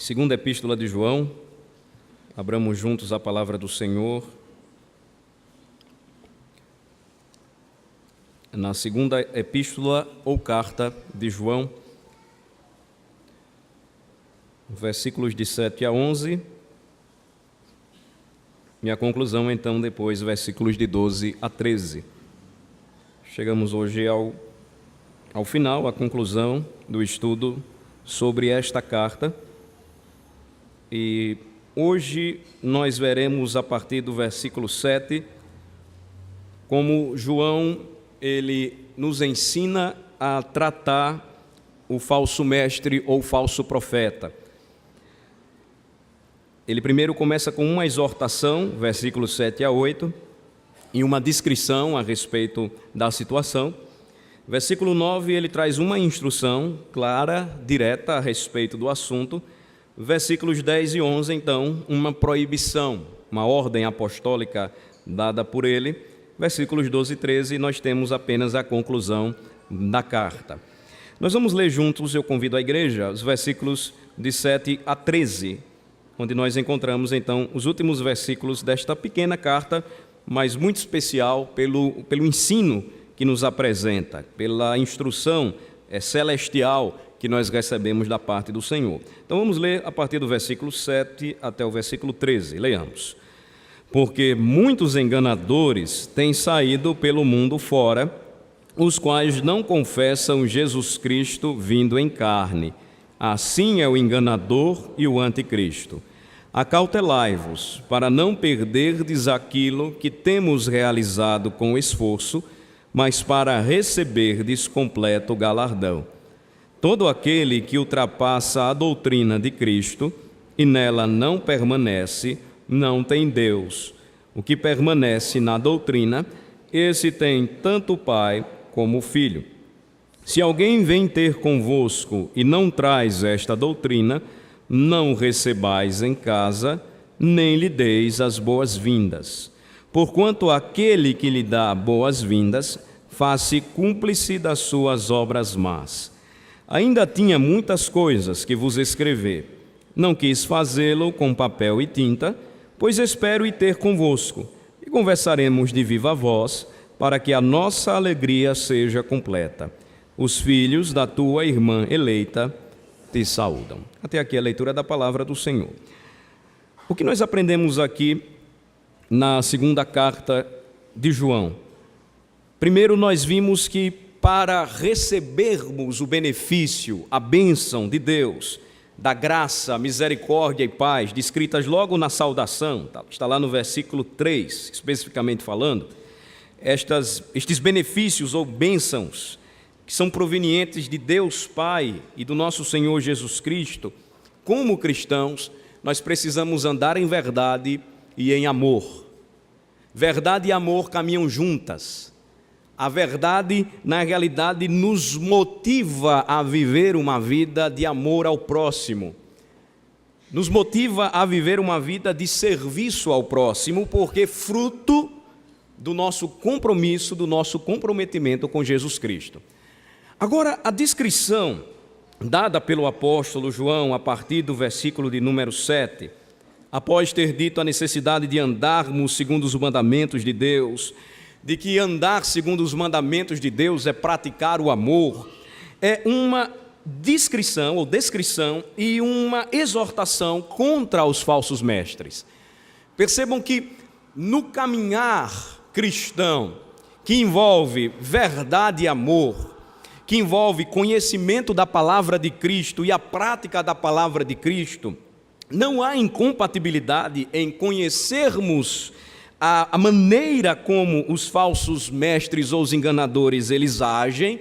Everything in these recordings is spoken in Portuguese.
Segunda Epístola de João, abramos juntos a palavra do Senhor. Na segunda Epístola ou Carta de João, versículos de 7 a 11, e a conclusão, então, depois, versículos de 12 a 13. Chegamos hoje ao final, à conclusão do estudo sobre esta carta. E hoje nós veremos a partir do versículo 7 como João ele nos ensina a tratar o falso mestre ou falso profeta. Ele primeiro começa com uma exortação, versículos 7 a 8, e uma descrição a respeito da situação. Versículo 9, ele traz uma instrução clara, direta a respeito do assunto. Versículos 10 e 11, então, uma proibição, uma ordem apostólica dada por ele. Versículos 12 e 13, nós temos apenas a conclusão da carta. Nós vamos ler juntos, eu convido a igreja, os versículos de 7 a 13, onde nós encontramos, então, os últimos versículos desta pequena carta, mas muito especial pelo ensino que nos apresenta, pela instrução celestial que nós recebemos da parte do Senhor. Então vamos ler a partir do versículo 7 até o versículo 13. Leiamos. Porque muitos enganadores têm saído pelo mundo fora, os quais não confessam Jesus Cristo vindo em carne. Assim é o enganador e o anticristo. Acautelai-vos, para não perderdes aquilo que temos realizado com esforço, mas para receberdes completo galardão. Todo aquele que ultrapassa a doutrina de Cristo e nela não permanece, não tem Deus. O que permanece na doutrina, esse tem tanto o Pai como o Filho. Se alguém vem ter convosco e não traz esta doutrina, não o recebais em casa, nem lhe deis as boas-vindas. Porquanto aquele que lhe dá boas-vindas, faz-se cúmplice das suas obras más. Ainda tinha muitas coisas que vos escrever. Não quis fazê-lo com papel e tinta, pois espero ir ter convosco, e conversaremos de viva voz, para que a nossa alegria seja completa. Os filhos da tua irmã eleita te saúdam. Até aqui a leitura da palavra do Senhor. O que nós aprendemos aqui na segunda carta de João? Primeiro, nós vimos que para recebermos o benefício, a bênção de Deus, da graça, misericórdia e paz, descritas logo na saudação, está lá no versículo 3, especificamente falando, estes benefícios ou bênçãos que são provenientes de Deus Pai e do nosso Senhor Jesus Cristo, como cristãos, nós precisamos andar em verdade e em amor. Verdade e amor caminham juntas. A verdade, na realidade, nos motiva a viver uma vida de amor ao próximo. Nos motiva a viver uma vida de serviço ao próximo, porque fruto do nosso compromisso, do nosso comprometimento com Jesus Cristo. Agora, a descrição dada pelo apóstolo João a partir do versículo de número 7, após ter dito a necessidade de andarmos segundo os mandamentos de Deus, de que andar segundo os mandamentos de Deus é praticar o amor, é uma descrição e uma exortação contra os falsos mestres. Percebam que no caminhar cristão, que envolve verdade e amor, que envolve conhecimento da palavra de Cristo e a prática da palavra de Cristo, não há incompatibilidade em conhecermos a maneira como os falsos mestres ou os enganadores eles agem,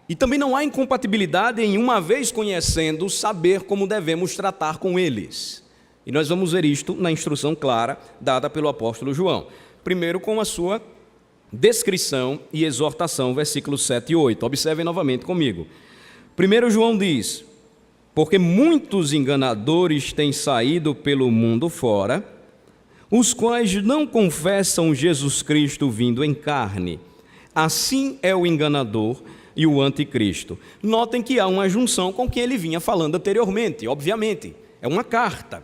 e também não há incompatibilidade em, uma vez conhecendo, saber como devemos tratar com eles. E nós vamos ver isto na instrução clara dada pelo apóstolo João. Primeiro com a sua descrição e exortação, versículos 7 e 8. Observem novamente comigo. Primeiro João diz: porque muitos enganadores têm saído pelo mundo fora, os quais não confessam Jesus Cristo vindo em carne. Assim é o enganador e o anticristo. Notem que há uma junção com o que ele vinha falando anteriormente, obviamente, é uma carta.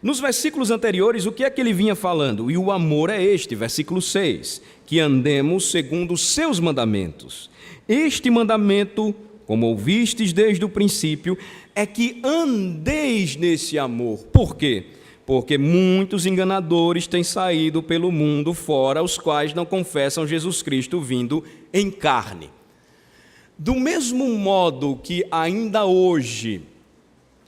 Nos versículos anteriores, o que é que ele vinha falando? E o amor é este, versículo 6, que andemos segundo os seus mandamentos. Este mandamento, como ouvistes desde o princípio, é que andeis nesse amor. Por quê? Porque muitos enganadores têm saído pelo mundo fora, os quais não confessam Jesus Cristo vindo em carne. Do mesmo modo que ainda hoje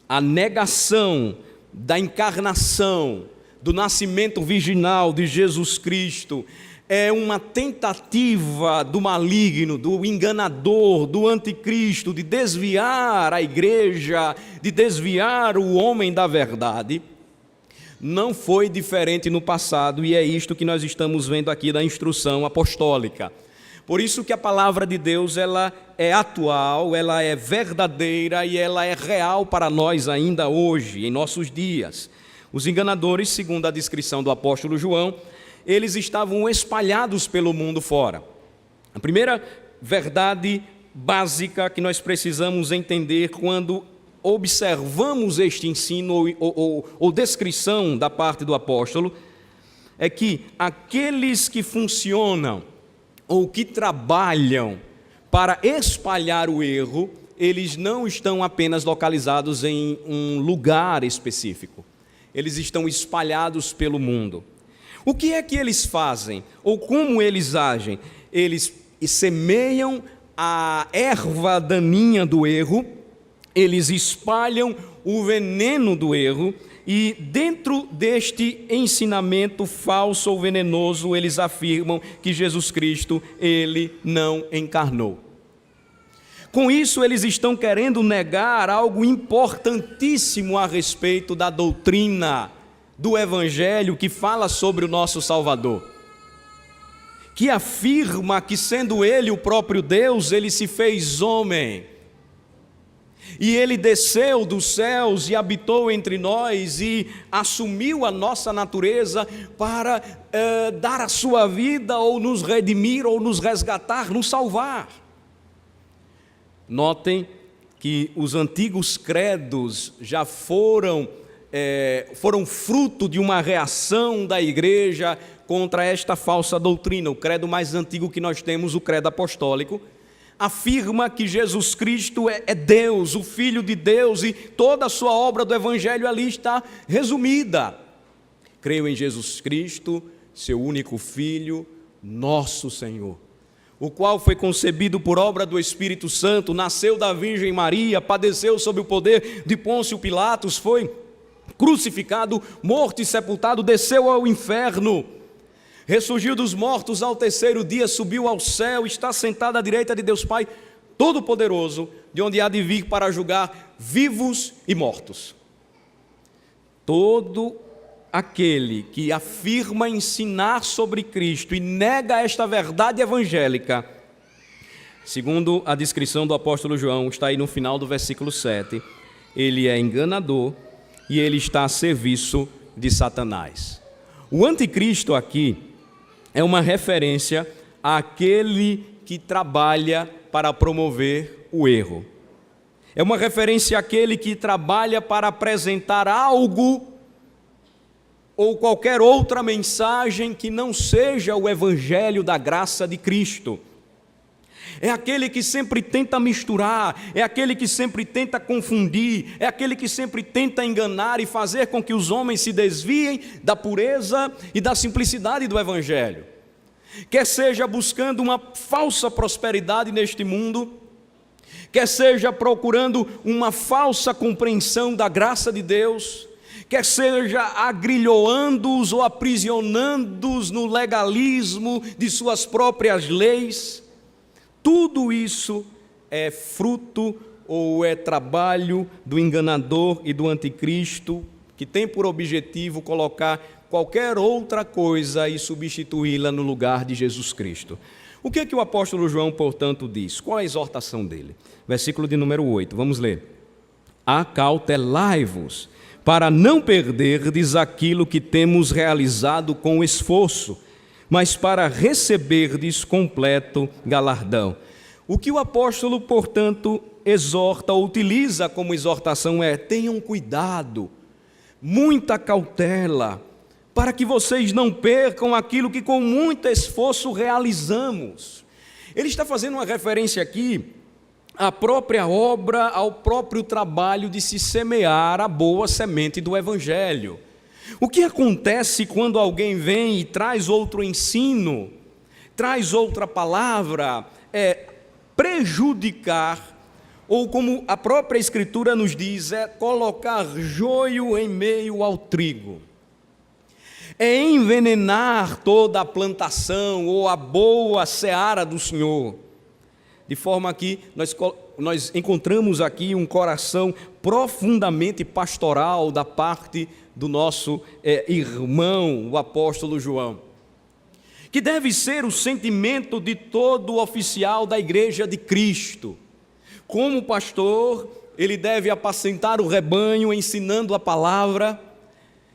a negação da encarnação, do nascimento virginal de Jesus Cristo, é uma tentativa do maligno, do enganador, do anticristo, de desviar a igreja, de desviar o homem da verdade, não foi diferente no passado, e é isto que nós estamos vendo aqui da instrução apostólica. Por isso que a palavra de Deus, ela é atual, ela é verdadeira e ela é real para nós ainda hoje, em nossos dias. Os enganadores, segundo a descrição do apóstolo João, eles estavam espalhados pelo mundo fora. A primeira verdade básica que nós precisamos entender quando observamos este ensino ou descrição da parte do apóstolo é que aqueles que funcionam ou que trabalham para espalhar o erro, eles não estão apenas localizados em um lugar específico, eles estão espalhados pelo mundo. O que é que eles fazem? Ou como eles agem? Eles semeiam a erva daninha do erro, eles espalham o veneno do erro, e dentro deste ensinamento falso ou venenoso, eles afirmam que Jesus Cristo, ele não encarnou. Com isso, eles estão querendo negar algo importantíssimo a respeito da doutrina do Evangelho que fala sobre o nosso Salvador, que afirma que, sendo ele o próprio Deus, ele se fez homem, e ele desceu dos céus e habitou entre nós e assumiu a nossa natureza para dar a sua vida, ou nos redimir, ou nos resgatar, nos salvar. Notem que os antigos credos já foram fruto de uma reação da igreja contra esta falsa doutrina. O credo mais antigo que nós temos, o credo apostólico, afirma que Jesus Cristo é Deus, o Filho de Deus, e toda a sua obra do Evangelho ali está resumida. Creio em Jesus Cristo, seu único Filho, nosso Senhor, o qual foi concebido por obra do Espírito Santo, nasceu da Virgem Maria, padeceu sob o poder de Pôncio Pilatos, foi crucificado, morto e sepultado, desceu ao inferno, ressurgiu dos mortos ao terceiro dia, subiu ao céu, está sentado à direita de Deus Pai Todo-Poderoso, de onde há de vir para julgar vivos e mortos. Todo aquele que afirma ensinar sobre Cristo e nega esta verdade evangélica, segundo a descrição do apóstolo João, está aí no final do versículo 7, ele é enganador e ele está a serviço de Satanás. O anticristo aqui é uma referência àquele que trabalha para promover o erro. É uma referência àquele que trabalha para apresentar algo ou qualquer outra mensagem que não seja o evangelho da graça de Cristo. É aquele que sempre tenta misturar, é aquele que sempre tenta confundir, é aquele que sempre tenta enganar e fazer com que os homens se desviem da pureza e da simplicidade do Evangelho. Quer seja buscando uma falsa prosperidade neste mundo, quer seja procurando uma falsa compreensão da graça de Deus, quer seja agrilhoando-os ou aprisionando-os no legalismo de suas próprias leis. Tudo isso é fruto ou é trabalho do enganador e do anticristo, que tem por objetivo colocar qualquer outra coisa e substituí-la no lugar de Jesus Cristo. O que é que o apóstolo João, portanto, diz? Qual é a exortação dele? Versículo de número 8, vamos ler. Acautelai-vos, para não perderdes aquilo que temos realizado com esforço, mas para receberdes completo galardão. O que o apóstolo, portanto, exorta, ou utiliza como exortação é: tenham cuidado, muita cautela, para que vocês não percam aquilo que com muito esforço realizamos. Ele está fazendo uma referência aqui à própria obra, ao próprio trabalho de se semear a boa semente do Evangelho. O que acontece quando alguém vem e traz outro ensino, traz outra palavra, é prejudicar, ou como a própria Escritura nos diz, é colocar joio em meio ao trigo. É envenenar toda a plantação ou a boa seara do Senhor. De forma que nós encontramos aqui um coração profundamente pastoral da parte do nosso irmão, o apóstolo João, que deve ser o sentimento de todo oficial da Igreja de Cristo. Como pastor, ele deve apacentar o rebanho, ensinando a palavra.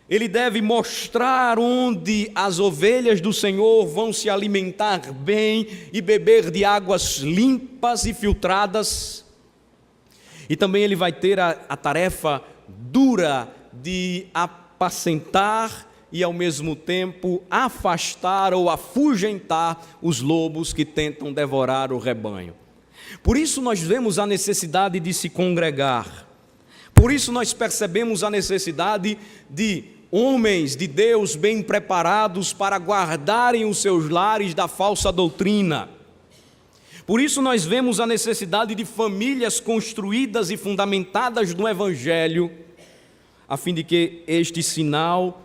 Ele deve mostrar onde as ovelhas do Senhor vão se alimentar bem e beber de águas limpas e filtradas. E também ele vai ter a tarefa dura de apacentar e ao mesmo tempo afastar ou afugentar os lobos que tentam devorar o rebanho. Por isso nós vemos a necessidade de se congregar. Por isso nós percebemos a necessidade de homens de Deus bem preparados para guardarem os seus lares da falsa doutrina. Por isso nós vemos a necessidade de famílias construídas e fundamentadas no Evangelho, a fim de que este sinal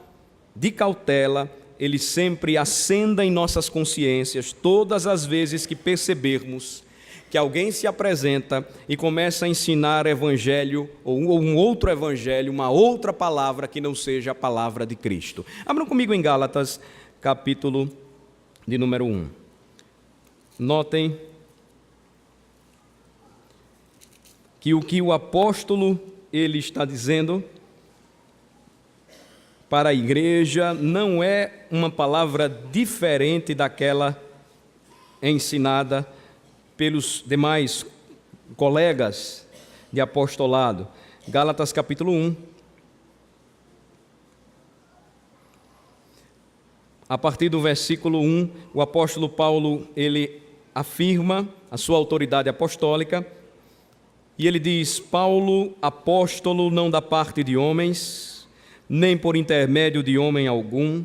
de cautela, ele sempre acenda em nossas consciências todas as vezes que percebermos que alguém se apresenta e começa a ensinar evangelho, ou um outro evangelho, uma outra palavra que não seja a palavra de Cristo. Abram comigo em Gálatas, capítulo de número 1. Notem que o apóstolo ele está dizendo para a igreja não é uma palavra diferente daquela ensinada pelos demais colegas de apostolado. Gálatas capítulo 1. A partir do versículo 1, o apóstolo Paulo, ele afirma a sua autoridade apostólica, e ele diz: Paulo, apóstolo, não da parte de homens, nem por intermédio de homem algum,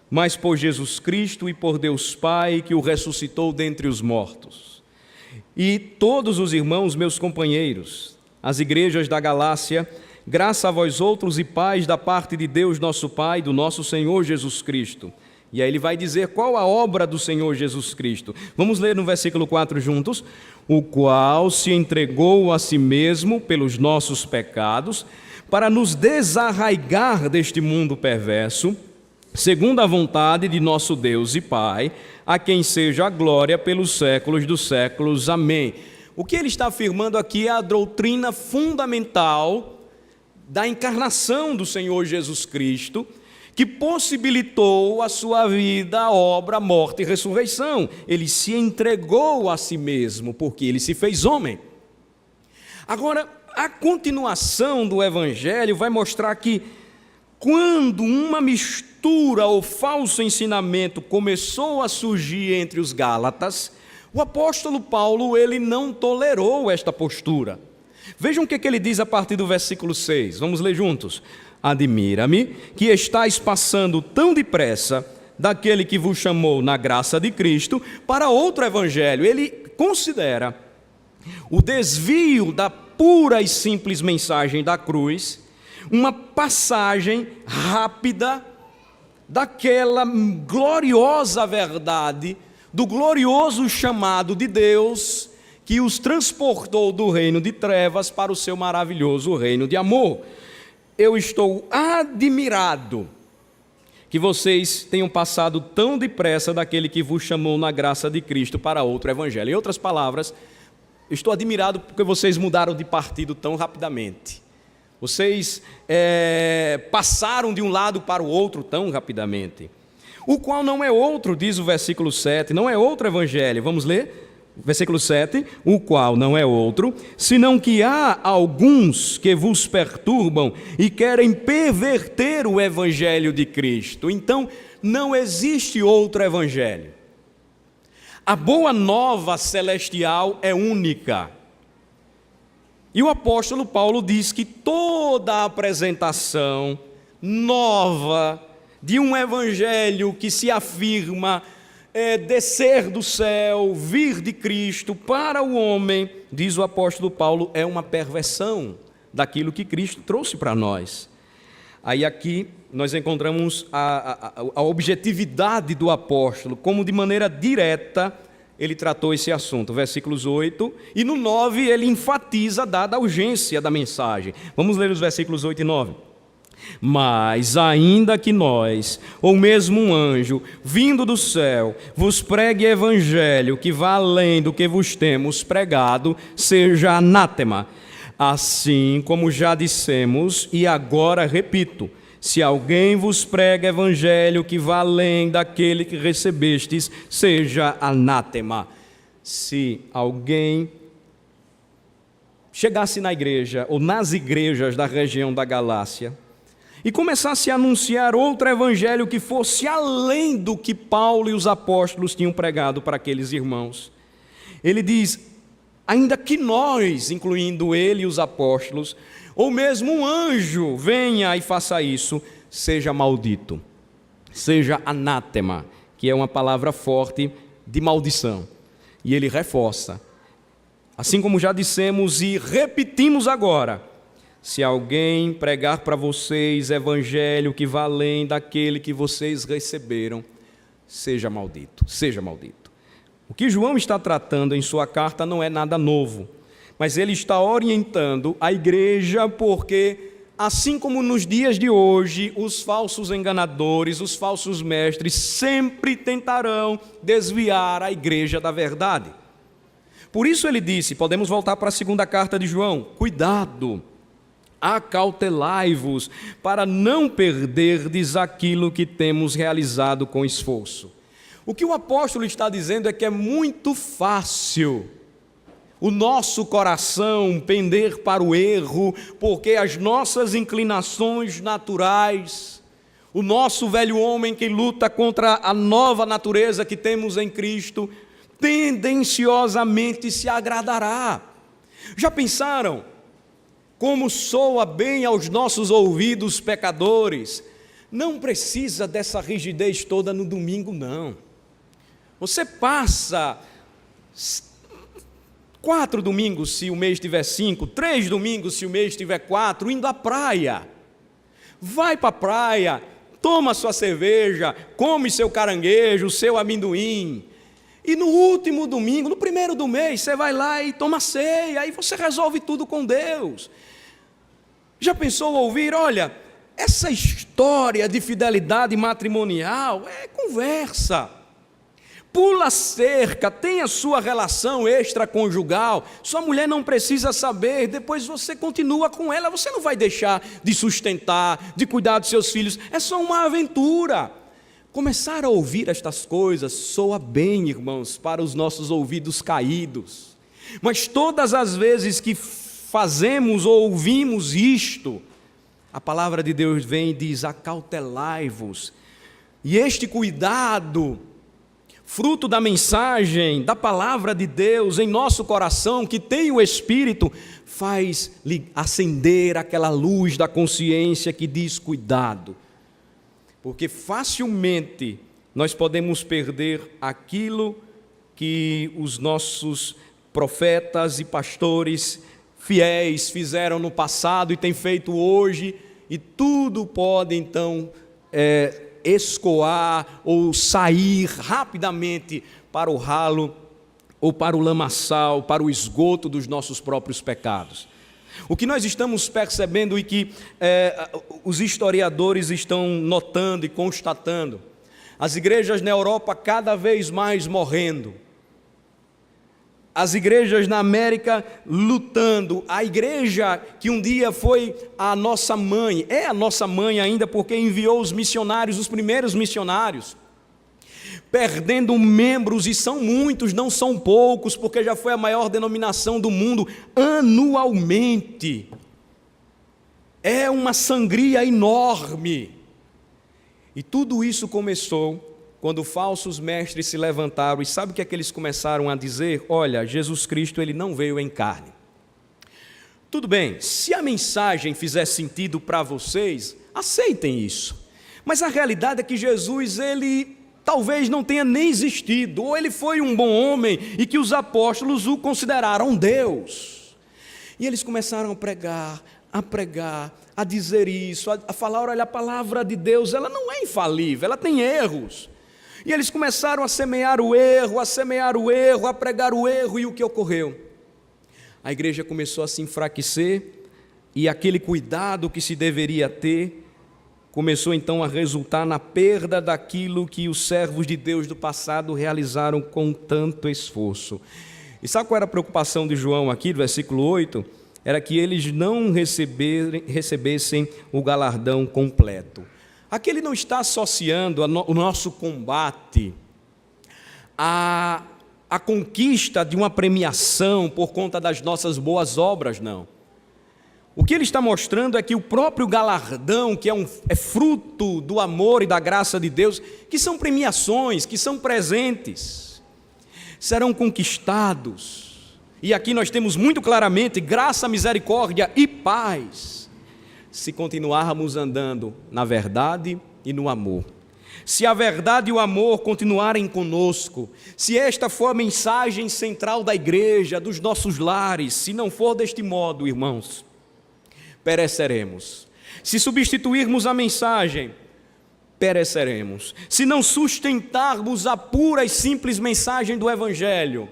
mas por Jesus Cristo e por Deus Pai, que o ressuscitou dentre os mortos. E todos os irmãos, meus companheiros, as igrejas da Galácia, graça a vós outros e paz da parte de Deus nosso Pai, do nosso Senhor Jesus Cristo. E aí ele vai dizer qual a obra do Senhor Jesus Cristo. Vamos ler no versículo 4 juntos. O qual se entregou a si mesmo pelos nossos pecados, para nos desarraigar deste mundo perverso, segundo a vontade de nosso Deus e Pai, a quem seja a glória pelos séculos dos séculos. Amém. O que ele está afirmando aqui é a doutrina fundamental da encarnação do Senhor Jesus Cristo, que possibilitou a sua vida, obra, morte e ressurreição. Ele se entregou a si mesmo, porque ele se fez homem. Agora, a continuação do Evangelho vai mostrar que quando uma mistura ou falso ensinamento começou a surgir entre os Gálatas, o apóstolo Paulo ele não tolerou esta postura. Vejam o que ele diz a partir do versículo 6. Vamos ler juntos. Admira-me que estáis passando tão depressa daquele que vos chamou na graça de Cristo para outro evangelho. Ele considera o desvio da pura e simples mensagem da cruz uma passagem rápida daquela gloriosa verdade, do glorioso chamado de Deus que os transportou do reino de trevas para o seu maravilhoso reino de amor. Eu estou admirado que vocês tenham passado tão depressa daquele que vos chamou na graça de Cristo para outro evangelho. Em outras palavras, estou admirado porque vocês mudaram de partido tão rapidamente. Vocês passaram de um lado para o outro tão rapidamente. O qual não é outro, diz o versículo 7, não é outro evangelho. Vamos ler? Versículo 7, o qual não é outro, senão que há alguns que vos perturbam e querem perverter o evangelho de Cristo. Então, não existe outro evangelho. A boa nova celestial é única. E o apóstolo Paulo diz que toda a apresentação nova de um evangelho que se afirma descer do céu, vir de Cristo para o homem, diz o apóstolo Paulo, é uma perversão daquilo que Cristo trouxe para nós. Aí aqui nós encontramos a objetividade do apóstolo, como de maneira direta ele tratou esse assunto, versículos 8, e no 9 ele enfatiza dada a urgência da mensagem. Vamos ler os versículos 8 e 9. Mas ainda que nós, ou mesmo um anjo, vindo do céu, vos pregue evangelho que vá além do que vos temos pregado, seja anátema. Assim como já dissemos, e agora repito, se alguém vos prega evangelho que vá além daquele que recebestes, seja anátema. Se alguém chegasse na igreja, ou nas igrejas da região da Galácia, e começasse a anunciar outro evangelho que fosse além do que Paulo e os apóstolos tinham pregado para aqueles irmãos. Ele diz, ainda que nós, incluindo ele e os apóstolos, ou mesmo um anjo venha e faça isso, seja maldito, seja anátema, que é uma palavra forte de maldição. E ele reforça, assim como já dissemos e repetimos agora, se alguém pregar para vocês evangelho que vá além daquele que vocês receberam, seja maldito, seja maldito. O que João está tratando em sua carta não é nada novo, mas ele está orientando a igreja porque, assim como nos dias de hoje, os falsos enganadores, os falsos mestres sempre tentarão desviar a igreja da verdade. Por isso ele disse, podemos voltar para a segunda carta de João, cuidado, acautelai-vos para não perderdes aquilo que temos realizado com esforço. O que o apóstolo está dizendo é que é muito fácil o nosso coração pender para o erro, porque as nossas inclinações naturais, o nosso velho homem que luta contra a nova natureza que temos em Cristo, tendenciosamente se agradará. Já pensaram como soa bem aos nossos ouvidos pecadores? Não precisa dessa rigidez toda no domingo, não. Você passa 4 domingos se o mês tiver 5, 3 domingos se o mês tiver 4, indo à praia. Vai para a praia, toma sua cerveja, come seu caranguejo, seu amendoim. E no último domingo, no primeiro do mês, você vai lá e toma ceia, aí você resolve tudo com Deus. Já pensou ouvir, olha, essa história de fidelidade matrimonial é conversa. Pula a cerca, tem a sua relação extraconjugal, sua mulher não precisa saber, depois você continua com ela, você não vai deixar de sustentar, de cuidar dos seus filhos, é só uma aventura. Começar a ouvir estas coisas soa bem, irmãos, para os nossos ouvidos caídos, mas todas as vezes que fazemos ou ouvimos isto, a palavra de Deus vem e diz, acautelai-vos, e este cuidado, fruto da mensagem, da palavra de Deus em nosso coração, que tem o Espírito, faz acender aquela luz da consciência que diz cuidado, porque facilmente nós podemos perder aquilo que os nossos profetas e pastores fiéis fizeram no passado e têm feito hoje, e tudo pode então escoar ou sair rapidamente para o ralo ou para o lamaçal, para o esgoto dos nossos próprios pecados. O que nós estamos percebendo e que os historiadores estão notando e constatando, as igrejas na Europa cada vez mais morrendo, as igrejas na América lutando, a igreja que um dia foi a nossa mãe, é a nossa mãe ainda porque enviou os missionários, os primeiros missionários, perdendo membros, e são muitos, não são poucos, porque já foi a maior denominação do mundo anualmente. É uma sangria enorme. E tudo isso começou quando falsos mestres se levantaram, e sabe o que é que eles começaram a dizer? Olha, Jesus Cristo, ele não veio em carne. Tudo bem, se a mensagem fizer sentido para vocês, aceitem isso. Mas a realidade é que Jesus, ele talvez não tenha nem existido, ou ele foi um bom homem e que os apóstolos o consideraram Deus. E eles começaram a pregar, a dizer isso, a falar, olha, a palavra de Deus, ela não é infalível, ela tem erros. E eles começaram a semear o erro, a pregar o erro, e o que ocorreu? A igreja começou a se enfraquecer, e aquele cuidado que se deveria ter, começou então a resultar na perda daquilo que os servos de Deus do passado realizaram com tanto esforço. E sabe qual era a preocupação de João aqui, do versículo 8? Era que eles não recebessem o galardão completo. Aqui ele não está associando o nosso combate a conquista de uma premiação por conta das nossas boas obras, não. O que ele está mostrando é que o próprio galardão, que é fruto do amor e da graça de Deus, que são premiações, que são presentes, serão conquistados. E aqui nós temos muito claramente graça, misericórdia e paz, se continuarmos andando na verdade e no amor. Se a verdade e o amor continuarem conosco, se esta for a mensagem central da igreja, dos nossos lares, se não for deste modo, irmãos, pereceremos. Se substituirmos a mensagem, pereceremos. Se não sustentarmos a pura e simples mensagem do Evangelho,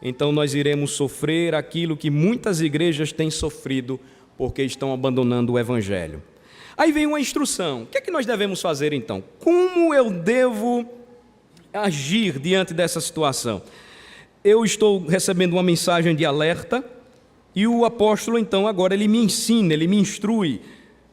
então nós iremos sofrer aquilo que muitas igrejas têm sofrido, porque estão abandonando o Evangelho. Aí vem uma instrução. O que é que nós devemos fazer então? Como eu devo agir diante dessa situação? Eu estou recebendo uma mensagem de alerta, e o apóstolo então agora ele me ensina, ele me instrui,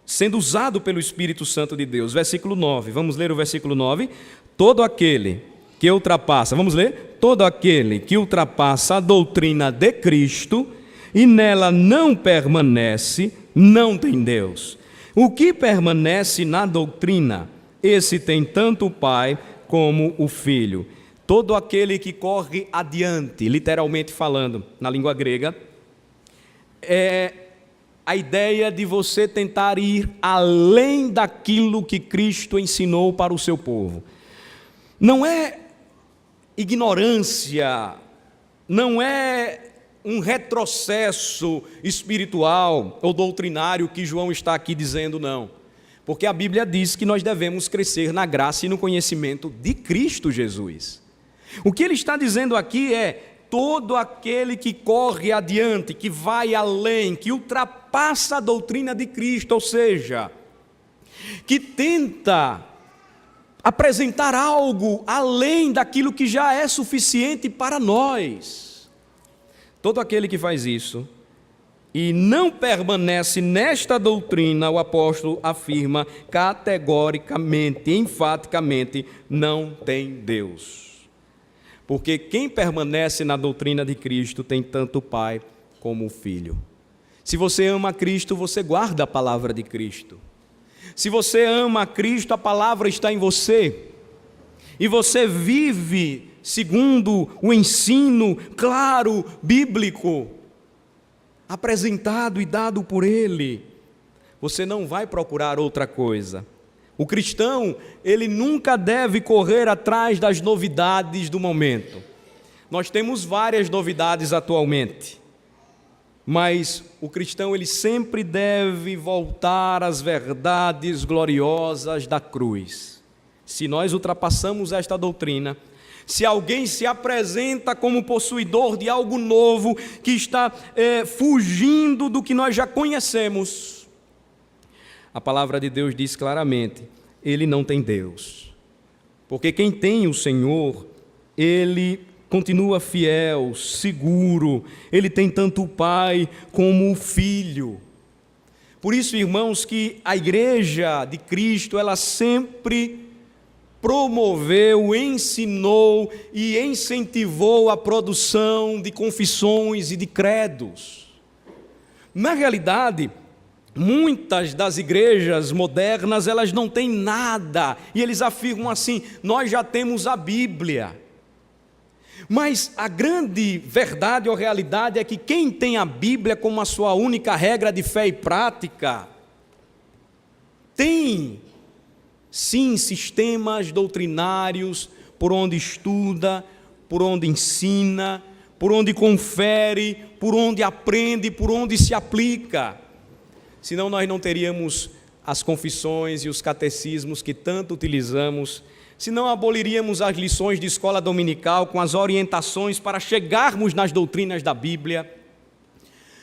sendo usado pelo Espírito Santo de Deus. Versículo 9, vamos ler o versículo 9. Todo aquele que ultrapassa, vamos ler? Todo aquele que ultrapassa a doutrina de Cristo e nela não permanece, não tem Deus. O que permanece na doutrina, esse tem tanto o Pai como o Filho. Todo aquele que corre adiante, literalmente falando, na língua grega, é a ideia de você tentar ir além daquilo que Cristo ensinou para o seu povo. Não é ignorância, não é um retrocesso espiritual ou doutrinário que João está aqui dizendo, não. Porque a Bíblia diz que nós devemos crescer na graça e no conhecimento de Cristo Jesus. O que ele está dizendo aqui é: todo aquele que corre adiante, que vai além, que ultrapassa a doutrina de Cristo, ou seja, que tenta apresentar algo além daquilo que já é suficiente para nós. Todo aquele que faz isso e não permanece nesta doutrina, o apóstolo afirma categoricamente, enfaticamente, não tem Deus. Porque quem permanece na doutrina de Cristo tem tanto o Pai como o Filho. Se você ama Cristo, você guarda a palavra de Cristo. Se você ama Cristo, a palavra está em você. E você vive segundo o ensino claro, bíblico, apresentado e dado por Ele. Você não vai procurar outra coisa. O cristão, ele nunca deve correr atrás das novidades do momento. Nós temos várias novidades atualmente, mas o cristão, ele sempre deve voltar às verdades gloriosas da cruz. Se nós ultrapassamos esta doutrina, se alguém se apresenta como possuidor de algo novo, que está fugindo do que nós já conhecemos, a palavra de Deus diz claramente, ele não tem Deus. Porque quem tem o Senhor, ele continua fiel, seguro, ele tem tanto o Pai como o Filho. Por isso, irmãos, que a igreja de Cristo, ela sempre promoveu, ensinou e incentivou a produção de confissões e de credos. Na realidade, muitas das igrejas modernas, elas não têm nada, e eles afirmam assim: nós já temos a Bíblia. Mas a grande verdade ou realidade é que quem tem a Bíblia como a sua única regra de fé e prática, tem sim sistemas doutrinários por onde estuda, por onde ensina, por onde confere, por onde aprende, por onde se aplica. Senão nós não teríamos as confissões e os catecismos que tanto utilizamos, senão aboliríamos as lições de escola dominical com as orientações para chegarmos nas doutrinas da Bíblia.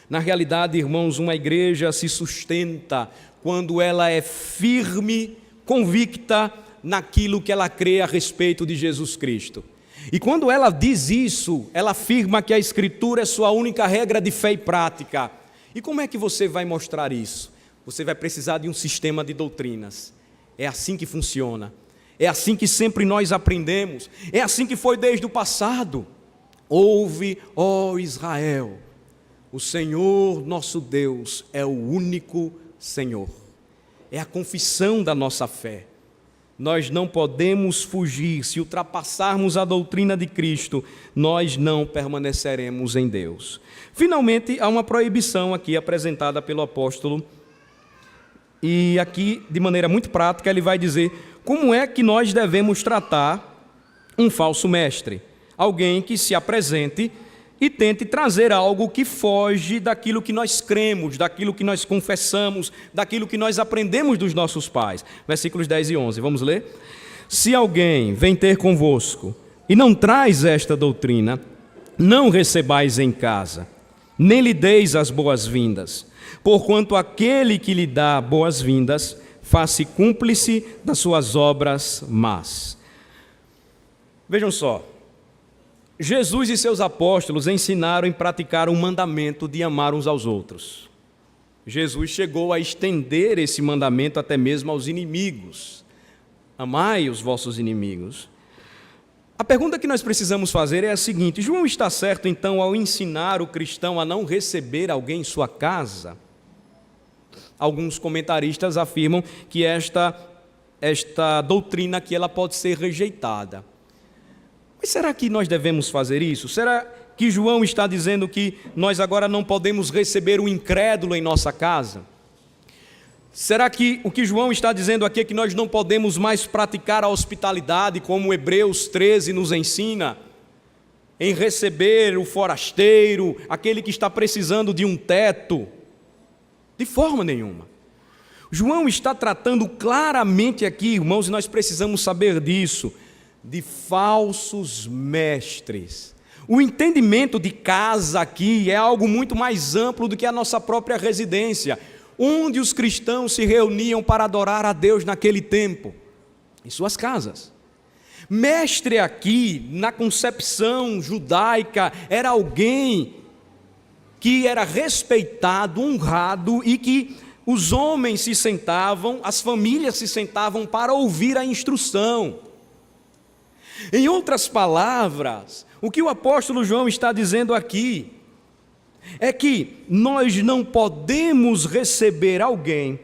Na realidade, irmãos, uma igreja se sustenta quando ela é firme, convicta naquilo que ela crê a respeito de Jesus Cristo. E quando ela diz isso, ela afirma que a Escritura é sua única regra de fé e prática. E como é que você vai mostrar isso? Você vai precisar de um sistema de doutrinas. É assim que funciona. É assim que sempre nós aprendemos. É assim que foi desde o passado. Ouve, ó Israel, o Senhor nosso Deus é o único Senhor. É a confissão da nossa fé. Nós não podemos fugir. Se ultrapassarmos a doutrina de Cristo, nós não permaneceremos em Deus. Finalmente, há uma proibição aqui apresentada pelo apóstolo. E aqui, de maneira muito prática, ele vai dizer como é que nós devemos tratar um falso mestre. Alguém que se apresente e tente trazer algo que foge daquilo que nós cremos, daquilo que nós confessamos, daquilo que nós aprendemos dos nossos pais. Versículos 10 e 11, vamos ler? Se alguém vem ter convosco e não traz esta doutrina, não recebais em casa, nem lhe deis as boas-vindas, porquanto aquele que lhe dá boas-vindas, faz-se cúmplice das suas obras más. Vejam só. Jesus e seus apóstolos ensinaram e praticaram o mandamento de amar uns aos outros. Jesus chegou a estender esse mandamento até mesmo aos inimigos. Amai os vossos inimigos. A pergunta que nós precisamos fazer é a seguinte: João está certo então ao ensinar o cristão a não receber alguém em sua casa? Alguns comentaristas afirmam que esta doutrina aqui ela pode ser rejeitada. Mas será que nós devemos fazer isso? Será que João está dizendo que nós agora não podemos receber o incrédulo em nossa casa? Será que o que João está dizendo aqui é que nós não podemos mais praticar a hospitalidade, como Hebreus 13 nos ensina, em receber o forasteiro, aquele que está precisando de um teto? De forma nenhuma. João está tratando claramente aqui, irmãos, e nós precisamos saber disso, de falsos mestres. O entendimento de casa aqui é algo muito mais amplo do que a nossa própria residência, onde os cristãos se reuniam para adorar a Deus naquele tempo, em suas casas. Mestre aqui, na concepção judaica, era alguém que era respeitado, honrado e que os homens se sentavam, as famílias se sentavam para ouvir a instrução. Em outras palavras, o que o apóstolo João está dizendo aqui é que nós não podemos receber alguém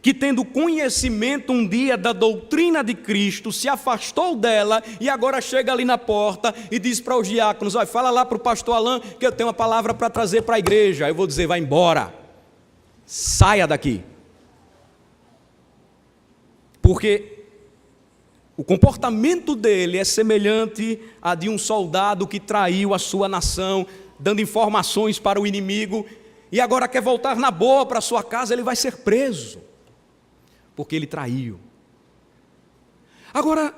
que, tendo conhecimento um dia da doutrina de Cristo, se afastou dela e agora chega ali na porta e diz para os diáconos: olha, fala lá para o pastor Alain que eu tenho uma palavra para trazer para a igreja. Eu vou dizer: vai embora, saia daqui. Porque o comportamento dele é semelhante a de um soldado que traiu a sua nação, dando informações para o inimigo, e agora quer voltar na boa para sua casa. Ele vai ser preso, porque ele traiu. Agora,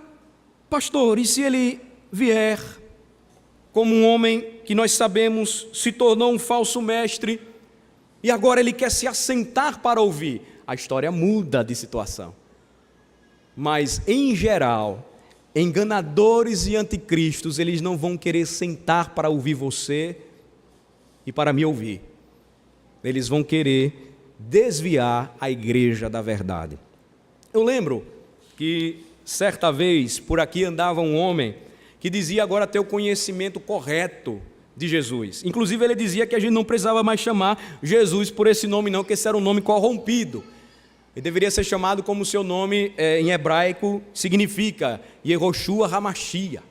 pastor, e se ele vier como um homem que nós sabemos se tornou um falso mestre, e agora ele quer se assentar para ouvir? A história muda de situação. Mas, em geral, enganadores e anticristos, eles não vão querer sentar para ouvir você e para me ouvir. Eles vão querer desviar a igreja da verdade. Eu lembro que certa vez, por aqui andava um homem que dizia agora ter o conhecimento correto de Jesus. Inclusive, ele dizia que a gente não precisava mais chamar Jesus por esse nome não, que esse era um nome corrompido. Ele deveria ser chamado como o seu nome em hebraico significa, Yehoshua HaMashiach.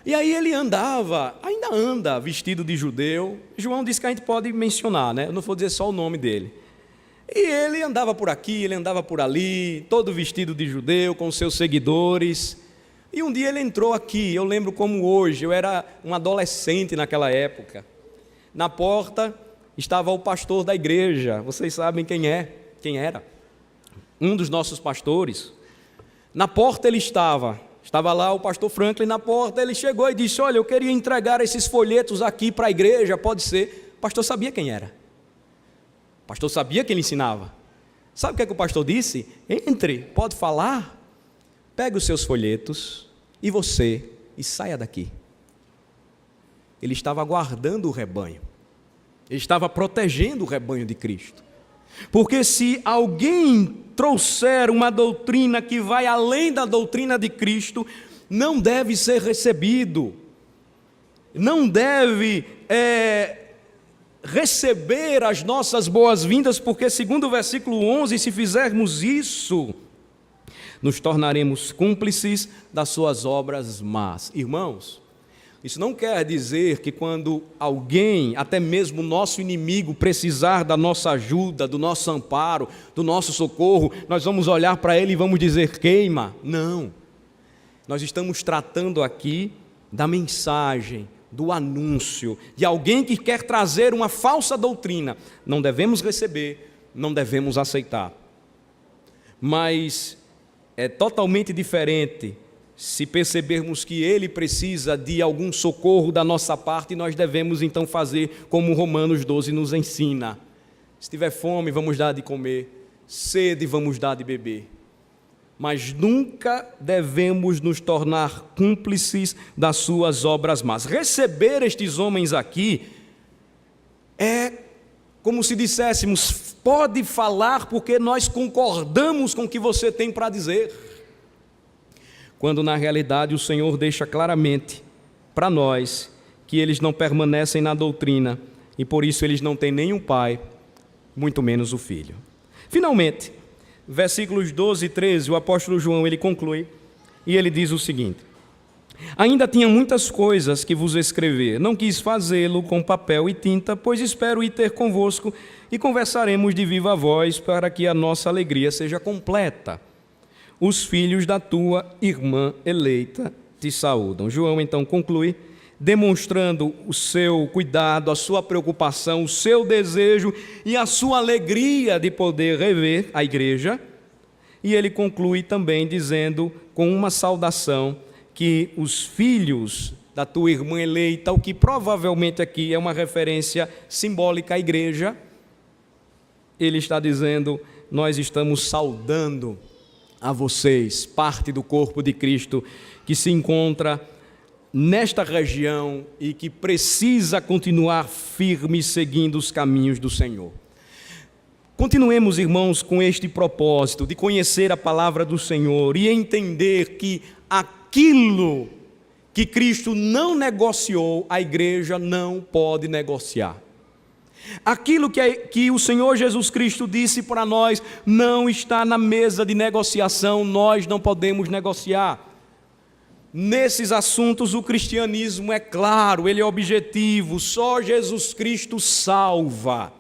E aí ele andava, ainda anda, vestido de judeu. João disse que a gente pode mencionar, né? Eu não vou dizer só o nome dele. E ele andava por aqui, ele andava por ali, todo vestido de judeu, com seus seguidores. E um dia ele entrou aqui, eu lembro como hoje, eu era um adolescente naquela época. Na porta estava o pastor da igreja, vocês sabem quem era? Um dos nossos pastores. Na porta ele estava lá o pastor Franklin na porta, ele chegou e disse, olha, eu queria entregar esses folhetos aqui para a igreja, pode ser? O pastor sabia quem era. O pastor sabia que ele ensinava. Sabe o que é que o pastor disse? Entre, pode falar, pegue os seus folhetos e saia daqui. Ele estava guardando o rebanho. Ele estava protegendo o rebanho de Cristo. Porque se alguém trouxer uma doutrina que vai além da doutrina de Cristo, não deve ser recebido. Não deve receber as nossas boas-vindas, porque segundo o versículo 11, se fizermos isso, nos tornaremos cúmplices das suas obras más. Irmãos, isso não quer dizer que quando alguém, até mesmo nosso inimigo, precisar da nossa ajuda, do nosso amparo, do nosso socorro, nós vamos olhar para ele e vamos dizer queima. Não. Nós estamos tratando aqui da mensagem, do anúncio, de alguém que quer trazer uma falsa doutrina. Não devemos receber, não devemos aceitar. Mas é totalmente diferente se percebermos que ele precisa de algum socorro da nossa parte, nós devemos então fazer como Romanos 12 nos ensina. Se tiver fome, vamos dar de comer, sede, vamos dar de beber. Mas nunca devemos nos tornar cúmplices das suas obras más. Receber estes homens aqui é como se disséssemos, pode falar porque nós concordamos com o que você tem para dizer. Quando na realidade o Senhor deixa claramente para nós que eles não permanecem na doutrina e por isso eles não têm nem um pai, muito menos o filho. Finalmente, versículos 12 e 13, o apóstolo João ele conclui e ele diz o seguinte: ainda tinha muitas coisas que vos escrever, não quis fazê-lo com papel e tinta, pois espero ir ter convosco e conversaremos de viva voz para que a nossa alegria seja completa. Os filhos da tua irmã eleita te saúdam. João então conclui, demonstrando o seu cuidado, a sua preocupação, o seu desejo e a sua alegria de poder rever a igreja. E ele conclui também dizendo, com uma saudação, que os filhos da tua irmã eleita, o que provavelmente aqui é uma referência simbólica à igreja, ele está dizendo, nós estamos saudando a vocês, parte do corpo de Cristo, que se encontra nesta região e que precisa continuar firme seguindo os caminhos do Senhor. Continuemos, irmãos, com este propósito de conhecer a palavra do Senhor e entender que aquilo que Cristo não negociou, a igreja não pode negociar. Aquilo que o Senhor Jesus Cristo disse para nós não está na mesa de negociação, nós não podemos negociar. Nesses assuntos o cristianismo é claro, ele é objetivo, só Jesus Cristo salva,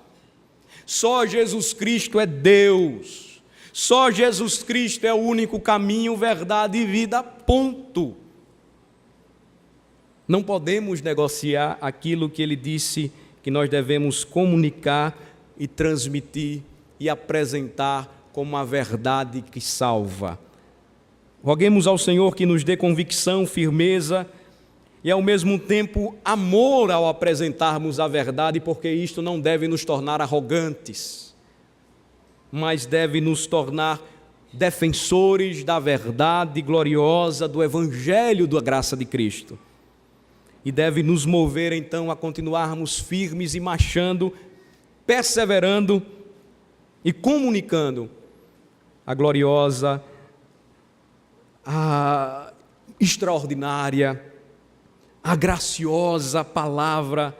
só Jesus Cristo é Deus, só Jesus Cristo é o único caminho, verdade e vida, ponto. Não podemos negociar aquilo que ele disse que nós devemos comunicar e transmitir e apresentar como a verdade que salva. Roguemos ao Senhor que nos dê convicção, firmeza e ao mesmo tempo amor ao apresentarmos a verdade, porque isto não deve nos tornar arrogantes, mas deve nos tornar defensores da verdade gloriosa do Evangelho da graça de Cristo. E deve nos mover então a continuarmos firmes e marchando, perseverando e comunicando a gloriosa a extraordinária, a graciosa palavra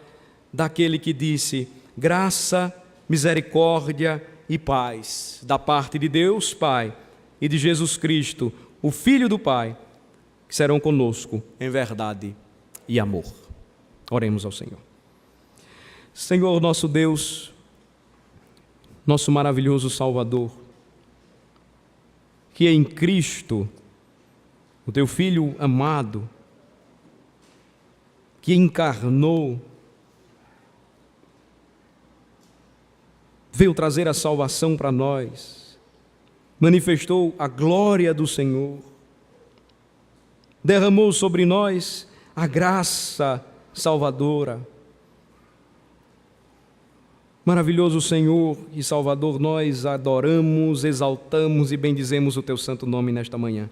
daquele que disse: graça, misericórdia e paz, da parte de Deus Pai e de Jesus Cristo, o Filho do Pai, que serão conosco em verdade e amor. Oremos ao Senhor. Senhor, nosso Deus, nosso maravilhoso Salvador, que em Cristo, o teu Filho amado, que encarnou, veio trazer a salvação para nós, manifestou a glória do Senhor, derramou sobre nós a graça salvadora. Maravilhoso Senhor e Salvador, nós adoramos, exaltamos e bendizemos o teu santo nome nesta manhã.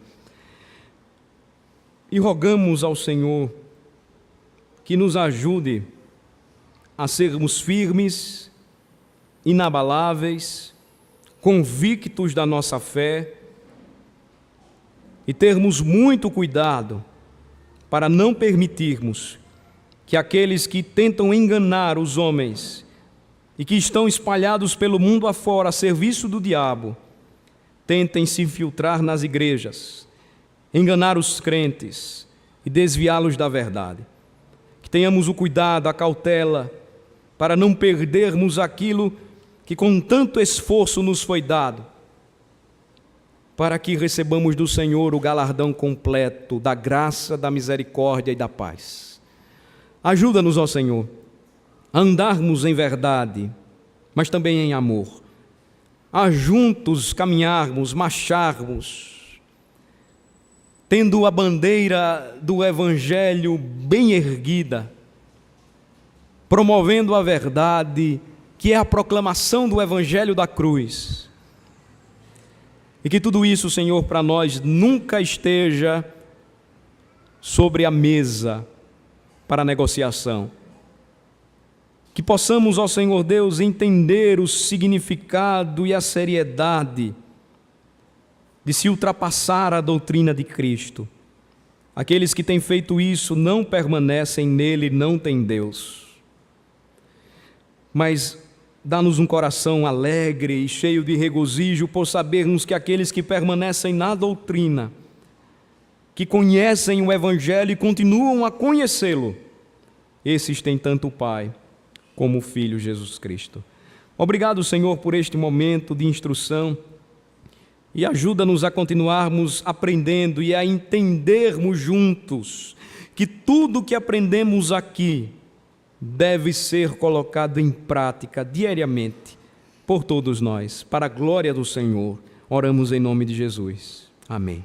E rogamos ao Senhor que nos ajude a sermos firmes, inabaláveis, convictos da nossa fé e termos muito cuidado para não permitirmos que aqueles que tentam enganar os homens e que estão espalhados pelo mundo afora a serviço do diabo, tentem se infiltrar nas igrejas, enganar os crentes e desviá-los da verdade. Que tenhamos o cuidado, a cautela, para não perdermos aquilo que com tanto esforço nos foi dado, para que recebamos do Senhor o galardão completo da graça, da misericórdia e da paz. Ajuda-nos, ó Senhor, a andarmos em verdade, mas também em amor, a juntos caminharmos, marcharmos, tendo a bandeira do Evangelho bem erguida, promovendo a verdade, que é a proclamação do Evangelho da cruz. E que tudo isso, Senhor, para nós nunca esteja sobre a mesa para negociação. Que possamos, ó Senhor Deus, entender o significado e a seriedade de se ultrapassar a doutrina de Cristo. Aqueles que têm feito isso não permanecem nele, não têm Deus. Mas dá-nos um coração alegre e cheio de regozijo por sabermos que aqueles que permanecem na doutrina, que conhecem o Evangelho e continuam a conhecê-lo, esses têm tanto o Pai como o Filho Jesus Cristo. Obrigado, Senhor, por este momento de instrução e ajuda-nos a continuarmos aprendendo e a entendermos juntos que tudo que aprendemos aqui deve ser colocado em prática diariamente por todos nós, para a glória do Senhor. Oramos em nome de Jesus. Amém.